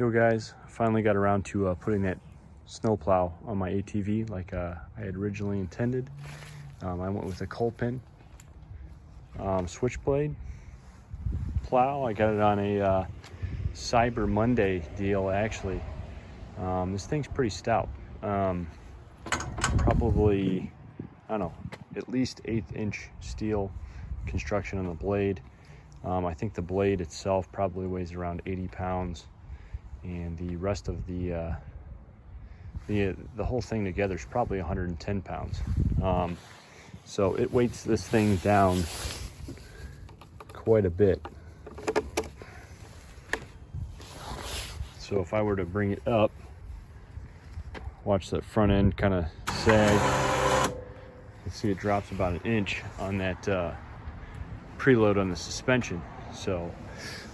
Yo guys, finally got around to putting that snowplow on my ATV like I had originally intended. I went with a Kolpin switchblade plow. I got it on a Cyber Monday deal actually. This thing's pretty stout. Probably, I don't know, at least 1/8 inch steel construction on the blade. I think the blade itself probably weighs around 80 pounds. And the rest of the whole thing together is probably 110 pounds. So it weights this thing down quite a bit. So if I were to bring it up, watch that front end kind of sag. You can see it drops about 1 inch on that preload on the suspension. So,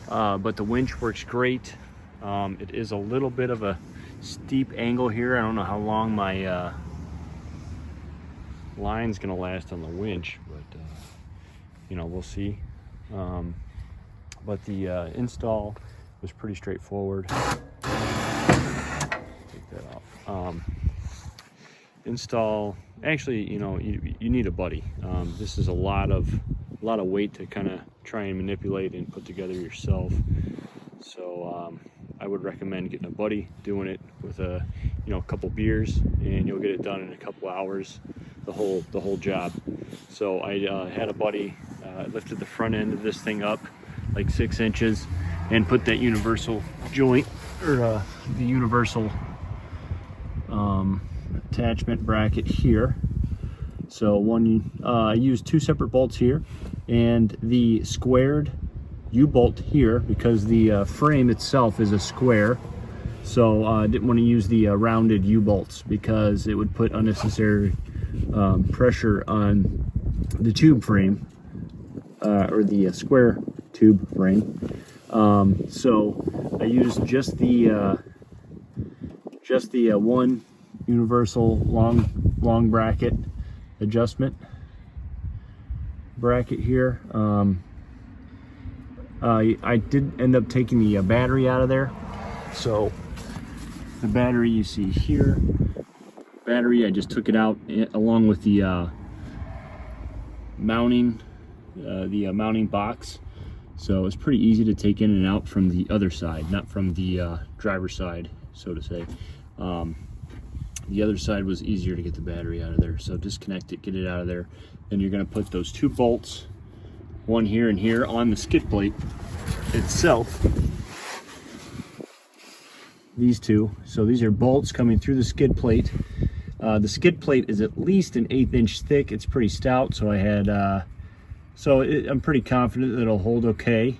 but the winch works great. It is a little bit of a steep angle here. I don't know how long my line's gonna last on the winch, but you know, we'll see. But the install was pretty straightforward. Take that off. Install, actually, you know, you need a buddy. This is a lot of weight to kind of try and manipulate and put together yourself. So I would recommend getting a buddy, doing it with a couple beers, and you'll get it done in a couple hours, the whole job. So I had a buddy lifted the front end of this thing up like 6 inches and put that universal joint, or the universal attachment bracket here. So I used 2 separate bolts here and the squared U-bolt here because the frame itself is a square. So I didn't want to use the rounded U-bolts because it would put unnecessary pressure on the tube frame, or the square tube frame. So I used just the one universal long bracket adjustment bracket here. I did end up taking the battery out of there. So the battery you see here, I just took it out along with the mounting box. So it's pretty easy to take in and out from the other side, not from the driver's side, so to say. The other side was easier to get the battery out of there. So disconnect it, get it out of there. Then you're gonna put those 2 bolts, one here and here, on the skid plate itself. These 2. So these are bolts coming through the skid plate. The skid plate is at least 1/8 inch thick. It's pretty stout, so I had I'm pretty confident that it'll hold okay.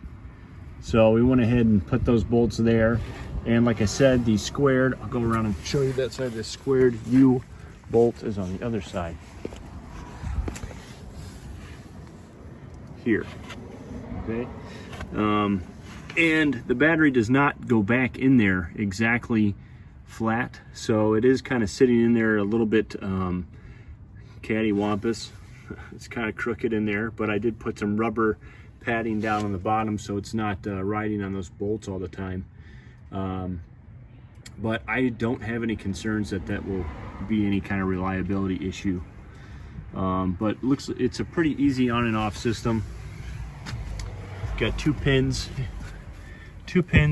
So we went ahead and put those bolts there. And like I said, the squared, I'll go around and show you that side. The squared U bolt is on the other side here. Okay. And the battery does not go back in there exactly flat, so it is kind of sitting in there a little bit cattywampus. It's kind of crooked in there, but I did put some rubber padding down on the bottom so it's not riding on those bolts all the time. But I don't have any concerns that will be any kind of reliability issue. But it's a pretty easy on and off system. Got 2 pins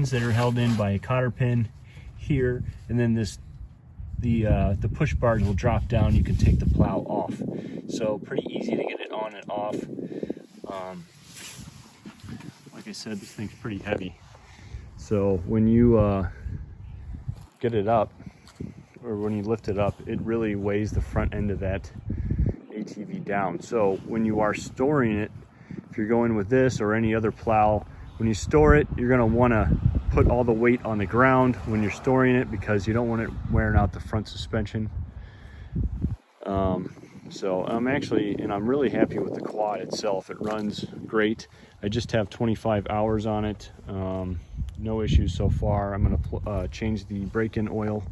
that are held in by a cotter pin here, and then the push bars will drop down. You can take the plow off, so pretty easy to get it on and off. Like I said, this thing's pretty heavy, so when you get it up, or when you lift it up, it really weighs the front end of that ATV down. So when you are storing it, if you're going with this or any other plow, when you store it, you're going to want to put all the weight on the ground when you're storing it, because you don't want it wearing out the front suspension. So I'm really happy with the quad itself. It runs great. I just have 25 hours on it. No issues so far. I'm going to change the brake-in oil.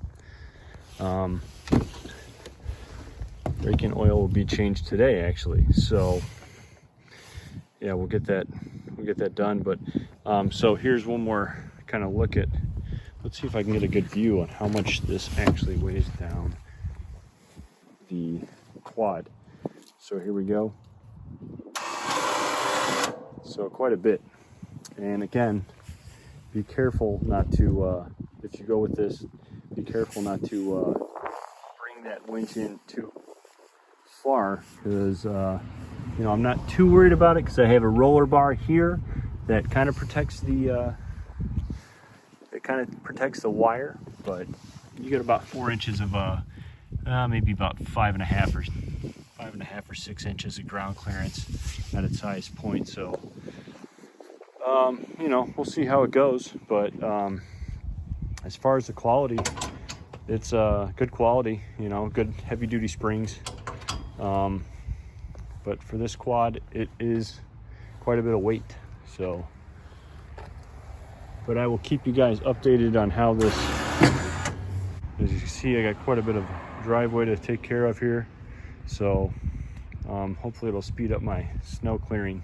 Brake-in oil will be changed today actually. So yeah, we'll get that done. But so here's one more kind of look at let's see if I can get a good view on how much this actually weighs down the quad. So here we go. So quite a bit. And again, be careful not to, if you go with this, be careful not to bring that winch in too far, because you know, I'm not too worried about it because I have a roller bar here that kind of protects the wire, but you get about 4 inches of maybe about 5.5 or 6 inches of ground clearance at its highest point. So you know, we'll see how it goes, but as far as the quality, it's good quality, you know, good heavy duty springs. But for this quad, it is quite a bit of weight. So, but I will keep you guys updated on how this, as you can see, I got quite a bit of driveway to take care of here. So hopefully it'll speed up my snow clearing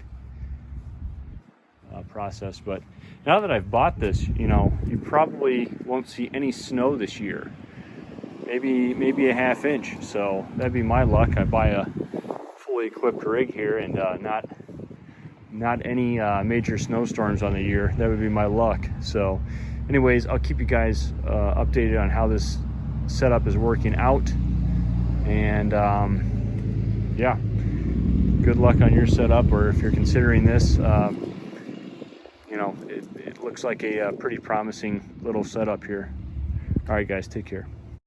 process. But now that I've bought this, you know, you probably won't see any snow this year. Maybe a ½ inch. So that'd be my luck. I buy a fully equipped rig here, and not any major snowstorms on the year. That would be my luck. So anyways, I'll keep you guys updated on how this setup is working out. And yeah, good luck on your setup, or if you're considering this, you know, it looks like a pretty promising little setup here. All right, guys, take care.